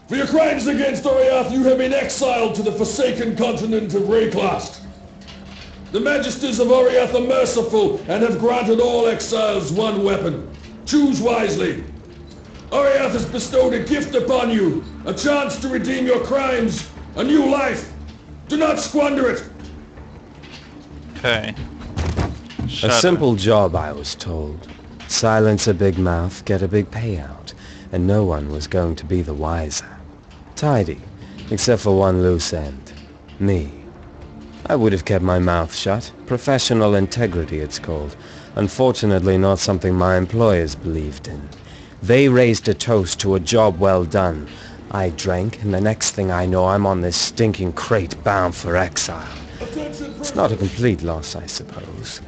For your crimes against Oriath, you have been exiled to the forsaken continent of Rayclast. The Magisters of Oriath are merciful and have granted all exiles one weapon. Choose wisely. Oriath has bestowed a gift upon you, a chance to redeem your crimes, a new life. Do not squander it. Okay. A simple job, I was told. Silence a big mouth, get a big payout, and no one was going to be the wiser. Tidy, except for one loose end. Me. I would have kept my mouth shut. Professional integrity, it's called. Unfortunately, not something my employers believed in. They raised a toast to a job well done. I drank, and the next thing I know, I'm on this stinking crate bound for exile. It's not a complete loss, I suppose.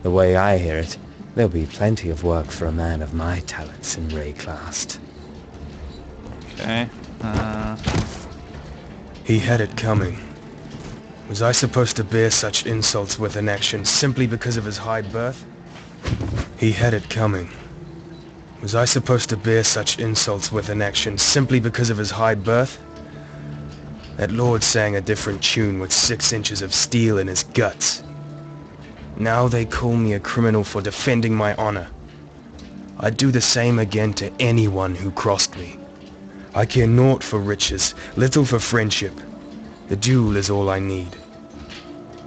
The way I hear it, there'll be plenty of work for a man of my talents in Rayclast. Okay. He had it coming. Was I supposed to bear such insults with an action simply because of his high birth? He had it coming. Was I supposed to bear such insults with an action simply because of his high birth? That lord sang a different tune with 6 inches of steel in his guts. Now they call me a criminal for defending my honor. I'd do the same again to anyone who crossed me. I care naught for riches, little for friendship. The duel is all I need.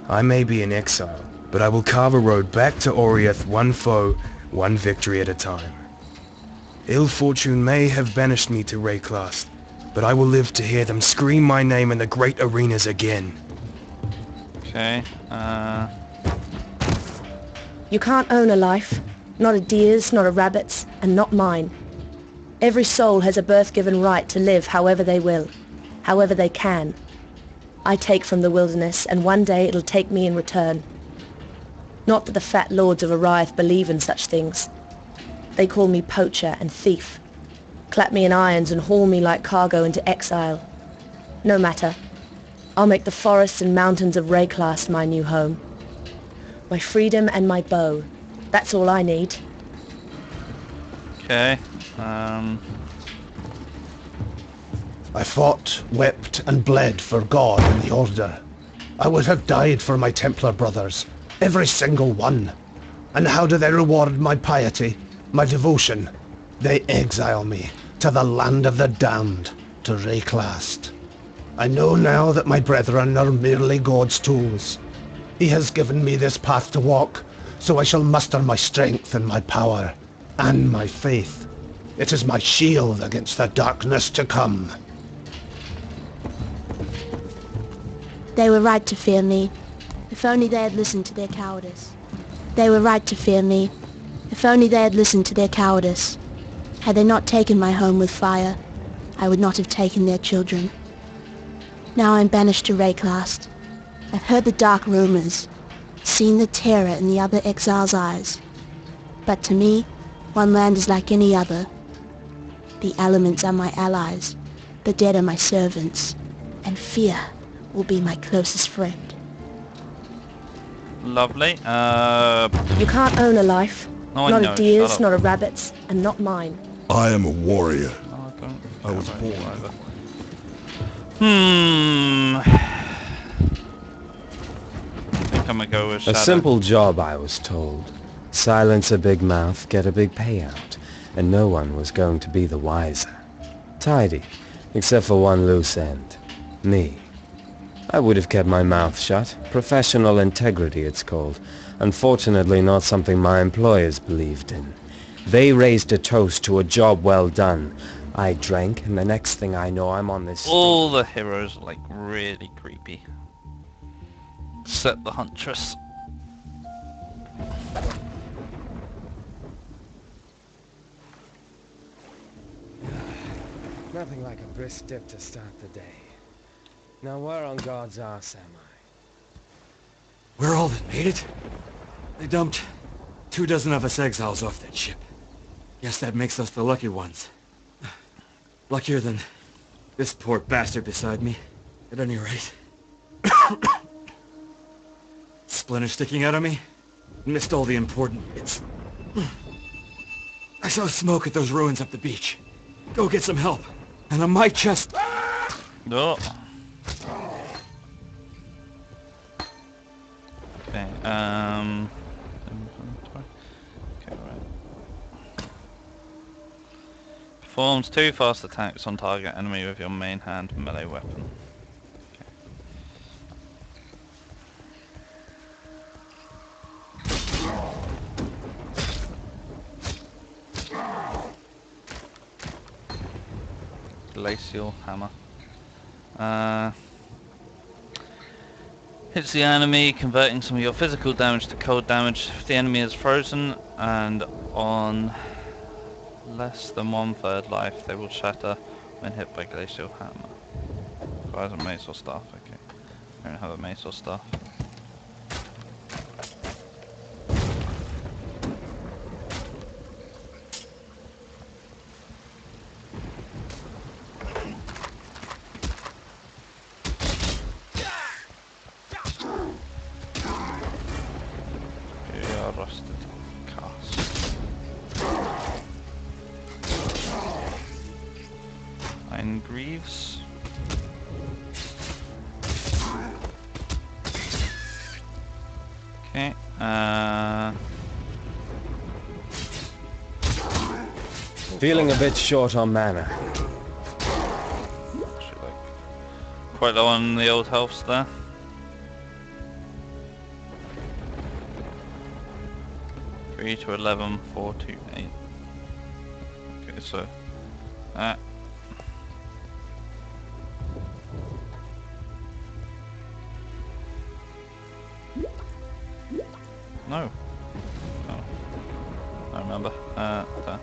I may be in exile, but I will carve a road back to Oriath, one foe, one victory at a time. Ill fortune may have banished me to Rayclast, but I will live to hear them scream my name in the great arenas again. Okay. You can't own a life. Not a deer's, not a rabbit's, and not mine. Every soul has a birth-given right to live however they will, however they can. I take from the wilderness, and one day it'll take me in return. Not that the fat lords of Oriath believe in such things. They call me poacher and thief, clap me in irons and haul me like cargo into exile. No matter. I'll make the forests and mountains of Rayclast my new home. My freedom and my bow. That's all I need. Okay. I fought, wept, and bled for God and the Order. I would have died for my Templar brothers, every single one. And how do they reward my piety, my devotion? They exile me to the land of the damned, to Rayclast. I know now that my brethren are merely God's tools. He has given me this path to walk, so I shall muster my strength and my power, and my faith. It is my shield against the darkness to come. They were right to fear me. If only they had listened to their cowardice. They were right to fear me. If only they had listened to their cowardice. Had they not taken my home with fire, I would not have taken their children. Now I'm banished to Rayclast. I've heard the dark rumors, seen the terror in the other exiles' eyes. But to me, one land is like any other. The elements are my allies, the dead are my servants, and fear will be my closest friend. Lovely. You can't own a life. No, not I know. a deer's, Shut up. not a rabbit's, and not mine. I am a warrior. Oh, I was born. either. I think I'm gonna go with A Shadow. simple job, I was told. Silence a big mouth, get a big payout, and no one was going to be the wiser. Tidy, except for one loose end. Me. I would have kept my mouth shut. Professional integrity, it's called. Unfortunately, not something my employers believed in. They raised a toast to a job well done. I drank, and the next thing I know, I'm on this... All the heroes are like really creepy. Except the Huntress. Nothing like a brisk dip to start the day. Now where on God's arse am I? We're all that made it. They dumped 24 of us exiles off that ship. Guess that makes us the lucky ones. Luckier than this poor bastard beside me, at any rate. Splinter sticking out of me. Missed all the important bits. I saw smoke at those ruins up the beach. Go get some help. And on my chest... Oh. Okay, okay, right. Performs 2 fast attacks on target enemy with your main hand melee weapon. Glacial hammer. Hits the enemy, converting some of your physical damage to cold damage. If the enemy is frozen and on less than 1/3 life, they will shatter when hit by glacial hammer. Requires a mace or staff. Okay, I don't have a mace or staff. Rusted cast. Iron Greaves. Okay, Feeling a bit short on mana. actually, like, quite low on the old healths there. To 11, 4 to 8. Okay, so that. No. Oh. I remember. There. There.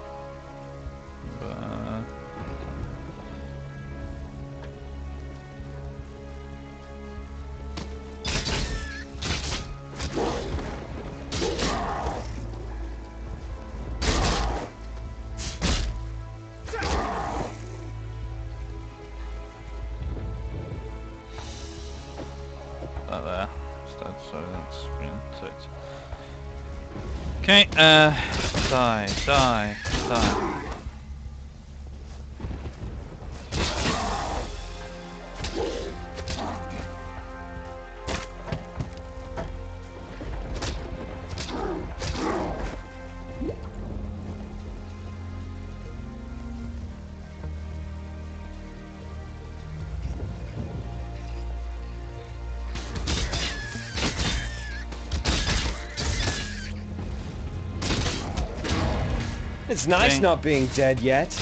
Instead, so that's green 6. Okay, die. It's nice Dang. not being dead yet.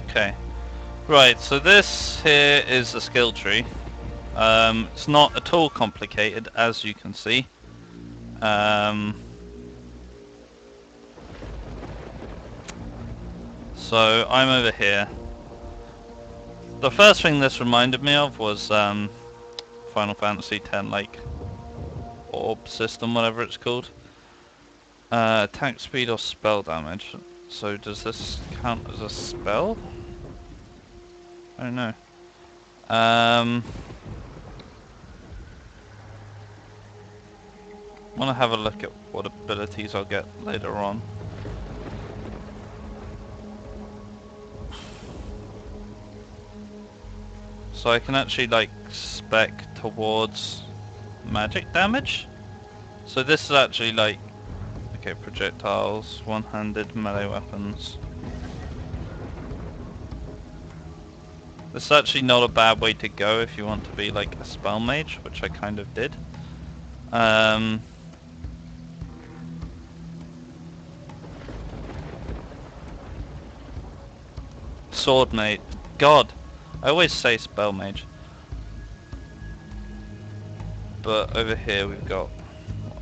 Okay. Right, so this here is the skill tree. It's not at all complicated, as you can see. So I'm over here. The first thing this reminded me of was Final Fantasy X, like orb system, whatever it's called. Attack speed or spell damage. So does this count as a spell? I don't know. Want to have a look at what abilities I'll get later on. So I can actually like spec towards magic damage. So this is actually like, okay, projectiles, one-handed melee weapons. This is actually not a bad way to go if you want to be like a spell mage, which I kind of did. Sword mage. God, I always say spell mage. But over here we've got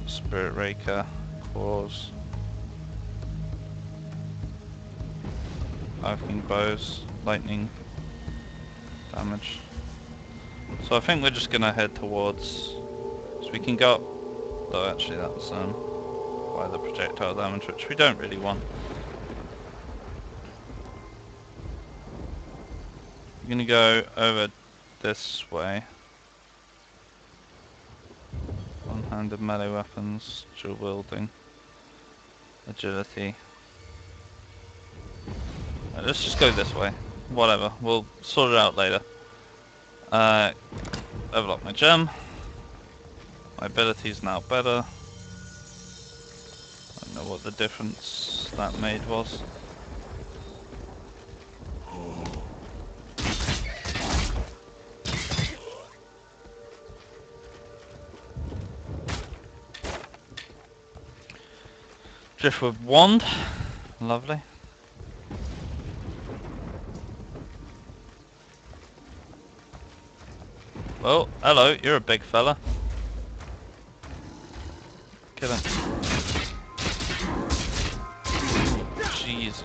Spirit Raker, Claws, Arcing Bows, Lightning damage. So I think we're just gonna head towards So we can go up... Though actually that's by the projectile damage, which we don't really want. We're going to go over this way. One-handed melee weapons, dual wielding, agility. Right, let's just go this way. Whatever, we'll sort it out later. Level up my gem. My ability's now better. I don't know what the difference that made was. Driftwood wand, lovely. Well, hello, you're a big fella. Kill him. Jesus.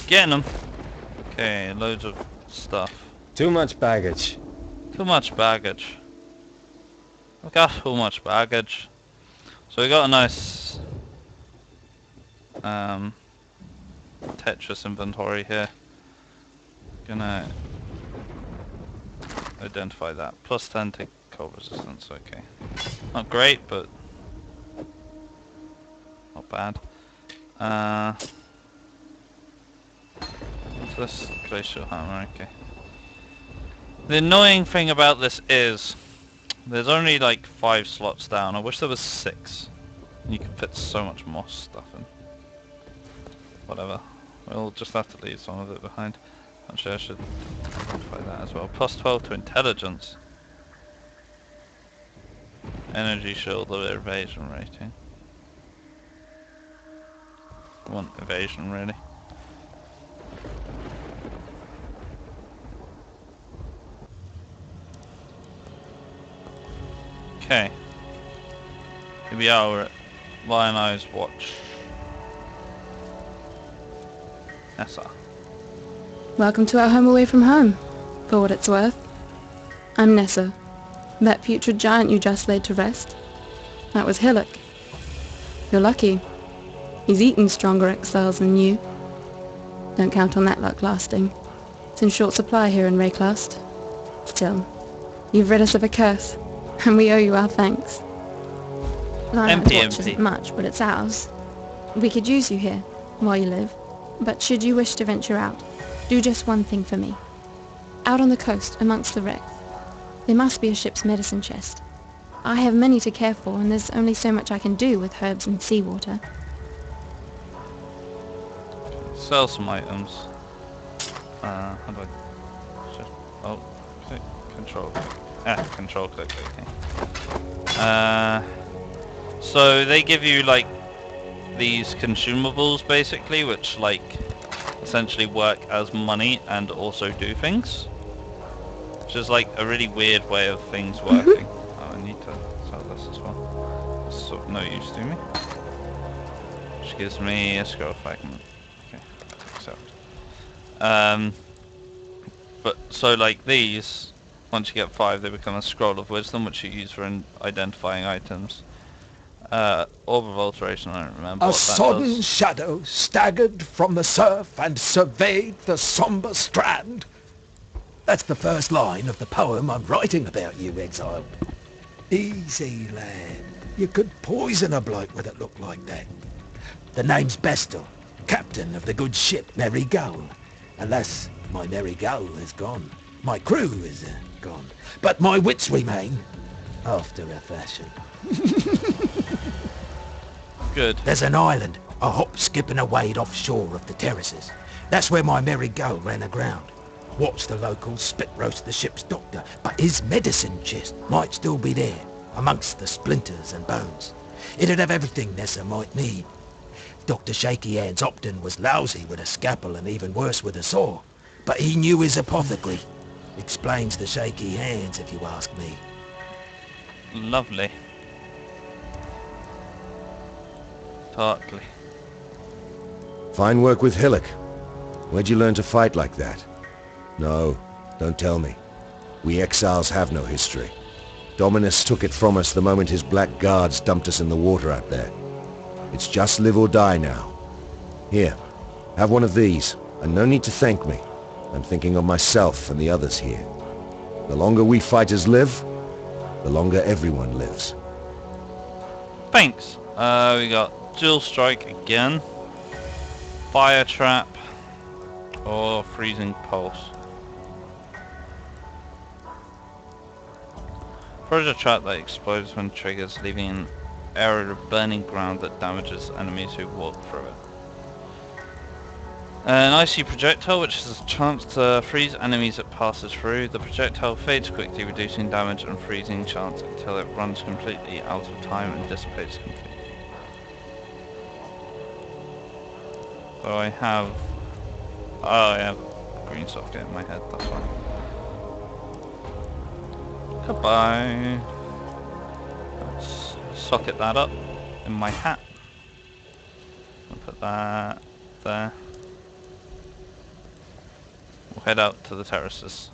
Getting them. Okay, loads of stuff. Too much baggage. Too much baggage. I've got too much baggage. So we got a nice Tetris inventory here. Gonna identify that. Plus 10 to cold resistance, okay. Not great, but not bad. What's this? Glacial hammer, okay. The annoying thing about this is there's only like 5 slots down. I wish there was 6. You could fit so much more stuff in. Whatever. We'll just have to leave some of it behind. Actually, I should identify that as well. Plus 12 to intelligence. Energy shield or evasion rating. I want evasion really. Okay. Here we are, we're at Lionized Watch. Nessa. Welcome to our home away from home, for what it's worth. I'm Nessa. That putrid giant you just laid to rest. That was Hillock. You're lucky. He's eaten stronger exiles than you. Don't count on that luck lasting. It's in short supply here in Rayclast. Still, you've rid us of a curse, and we owe you our thanks. Lionized Watch isn't much, but it's ours. We could use you here, while you live. But should you wish to venture out, do just one thing for me. Out on the coast, amongst the wrecks, there must be a ship's medicine chest. I have many to care for, and there's only so much I can do with herbs and seawater. Sell some items. How do I... Oh, click, control click. Control click, okay. So they give you like these consumables basically, which like essentially work as money and also do things. Which is like a really weird way of things working. Oh, I need to sell this as well. It's of no use to me. Which gives me a scroll fragment. Okay, accept. But so like these, once you get 5, they become a scroll of wisdom, which you use for identifying items. Orb of alteration, I don't remember. A what that sodden does. shadow staggered from the surf and surveyed the sombre strand. That's the first line of the poem I'm writing about you, Exile. Easy, lad. You could poison a bloke with a look like that. The name's Bestel, captain of the good ship Merry Gull. Alas, my Merry Gull is gone. My crew is gone. But my wits remain, after a fashion. Good. There's an island, a hop, skip and a wade offshore of the terraces. That's where my Merry Gull ran aground. Watched the locals spit roast the ship's doctor, but his medicine chest might still be there, amongst the splinters and bones. It'd have everything Nessa might need. Dr. Shaky Hands Upton was lousy with a scalpel and even worse with a saw, but he knew his apothecary. Explains the shaky hands, if you ask me. Lovely. Totally. Fine work with Hillock. Where'd you learn to fight like that? No, don't tell me. We exiles have no history. Dominus took it from us the moment his black guards dumped us in the water out there. It's just live or die now. Here, have one of these, and no need to thank me. I'm thinking of myself and the others here. The longer we fighters live, the longer everyone lives. Thanks. We got dual strike again, fire trap, or freezing pulse. Fires a trap that explodes when triggers, leaving an area of burning ground that damages enemies who walk through it. An icy projectile, which has a chance to freeze enemies it passes through. The projectile fades quickly, reducing damage and freezing chance until it runs completely out of time and dissipates completely. So I have... Oh, I have green socket in my head, that's fine. Goodbye. Let's socket that up in my hat. I'll put that there. We'll head out to the terraces.